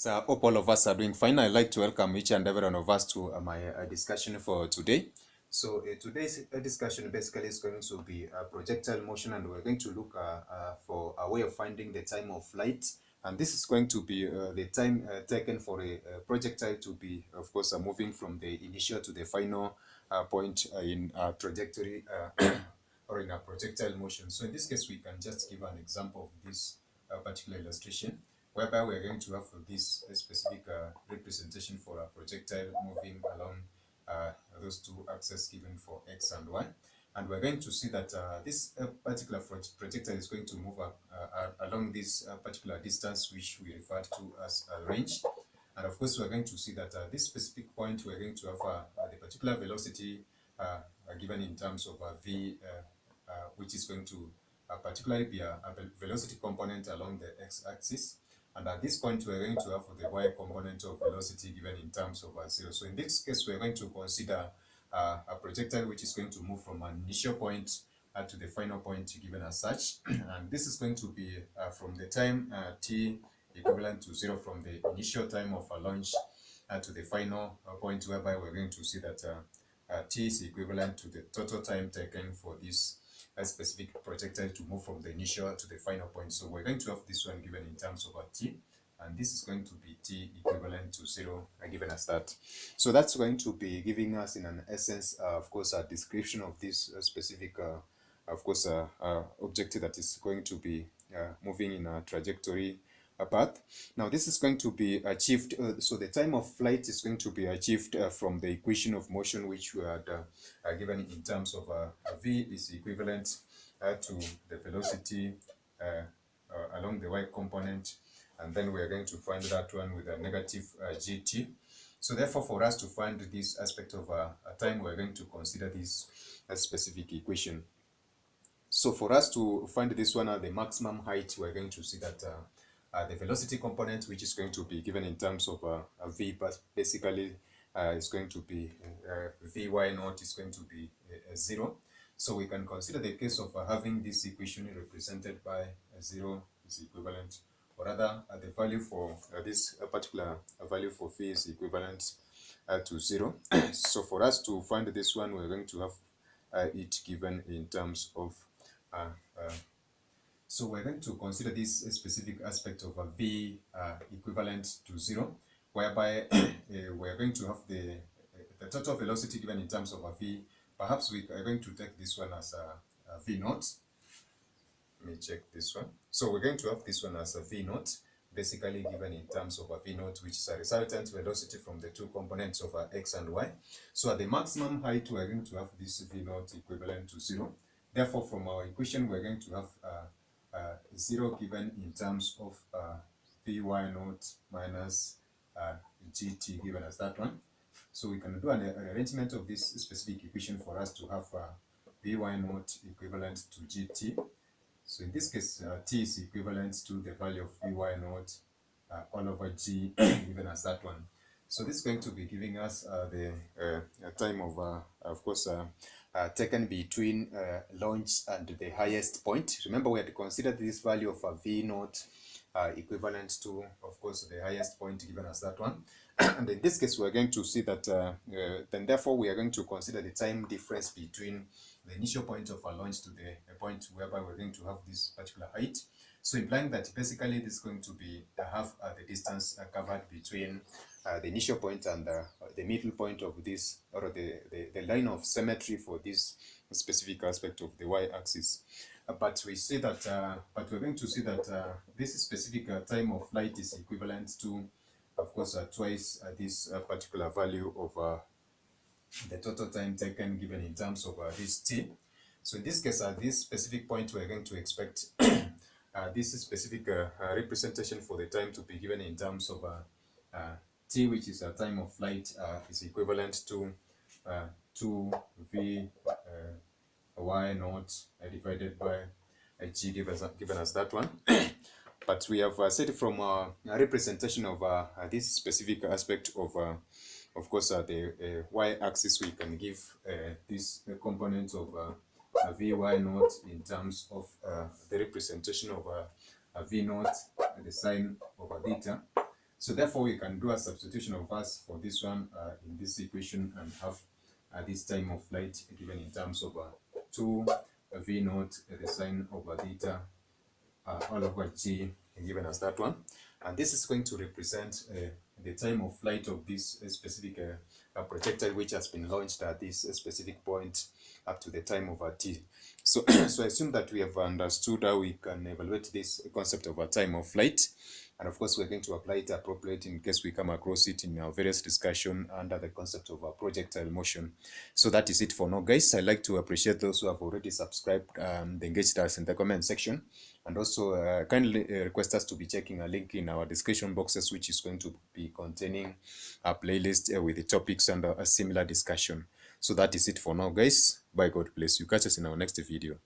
So, hope all of us are doing fine. I'd like to welcome each and every one of us to my discussion for today. So today's discussion basically is going to be projectile motion, and we're going to look for a way of finding the time of flight. And this is going to be the time taken for a projectile to be, of course, moving from the initial to the final point in a trajectory or in a projectile motion. So in this case, we can just give an example of this particular illustration, whereby we're going to have this specific representation for a projectile moving along those two axes given for x and y. And we're going to see that this particular projectile is going to move along this particular distance, which we refer to as a range. And of course, we're going to see that this specific point, we're going to have the particular velocity given in terms of v, which is going to particularly be a velocity component along the x-axis. And at this point, we're going to have the y component of velocity given in terms of 0. So in this case, we're going to consider a projectile which is going to move from an initial point to the final point given as such. And this is going to be from the time t equivalent to 0, from the initial time of a launch to the final point, whereby we're going to see that t is equivalent to the total time taken for this specific projectile to move from the initial to the final point. So we're going to have this one given in terms of t, and this is going to be t equivalent to 0 given as that. So that's going to be giving us, in an essence, of course, a description of this specific, of course, objective that is going to be moving in a trajectory path. Now this is going to be achieved, so the time of flight is going to be achieved from the equation of motion, which we had given in terms of v is equivalent to the velocity along the y component, and then we are going to find that one with a negative gt. So therefore, for us to find this aspect of time, we're going to consider this specific equation. So for us to find this one at the maximum height, we're going to see that the velocity component, which is going to be given in terms of v, but basically is going to be vy naught is going to be 0. So we can consider the case of having this equation represented by 0 is equivalent, or rather the value for this particular value for v is equivalent to 0. So for us to find this one, we're going to have it given in terms of so we're going to consider this specific aspect of a v equivalent to 0, whereby we're going to have the total velocity given in terms of a v. Perhaps we are going to take this one as a v naught. Let me check this one. So we're going to have this one as a v naught, basically given in terms of a v naught, which is a resultant velocity from the two components of x and y. So at the maximum height, we're going to have this v naught equivalent to 0. Therefore, from our equation, we're going to have 0 given in terms of vy naught minus gt given as that one. So we can do an arrangement of this specific equation for us to have vy naught equivalent to gt. So in this case, t is equivalent to the value of vy naught all over g given as that one. So this is going to be giving us the time of course, taken between launch and the highest point. Remember, we had considered this value of v naught equivalent to, of course, the highest point given as that one. And in this case, we're going to see that then therefore we are going to consider the time difference between the initial point of a launch to the point whereby we're going to have this particular height. So implying that basically this is going to be half the distance covered between the initial point and the middle point of this, or the line of symmetry for this specific aspect of the y-axis. But we see that, but we're going to see that this specific time of flight is equivalent to, of course, twice this particular value of the total time taken given in terms of this t. So in this case, at this specific point, we're going to expect this specific representation for the time to be given in terms of t, which is a time of flight, is equivalent to 2v y naught divided by g given as that one. But we have said from a representation of this specific aspect of course, the y-axis, we can give this component of vy naught in terms of the representation of v naught, the sine over theta, So therefore, we can do a substitution of us for this one in this equation and have this time of flight given in terms of 2 v naught the sine over theta all over g given as that one. And this is going to represent the time of flight of this specific projectile which has been launched at this specific point up to the time of t. So, so I assume that we have understood how we can evaluate this concept of a time of flight. And of course, we're going to apply it appropriately in case we come across it in our various discussion under the concept of projectile motion. So that is it for now, guys. I'd like to appreciate those who have already subscribed and engaged us in the comment section. And also kindly request us to be checking a link in our description boxes, which is going to be containing a playlist with the topics under a similar discussion. So that is it for now, guys. Bye, God bless you. Catch us in our next video.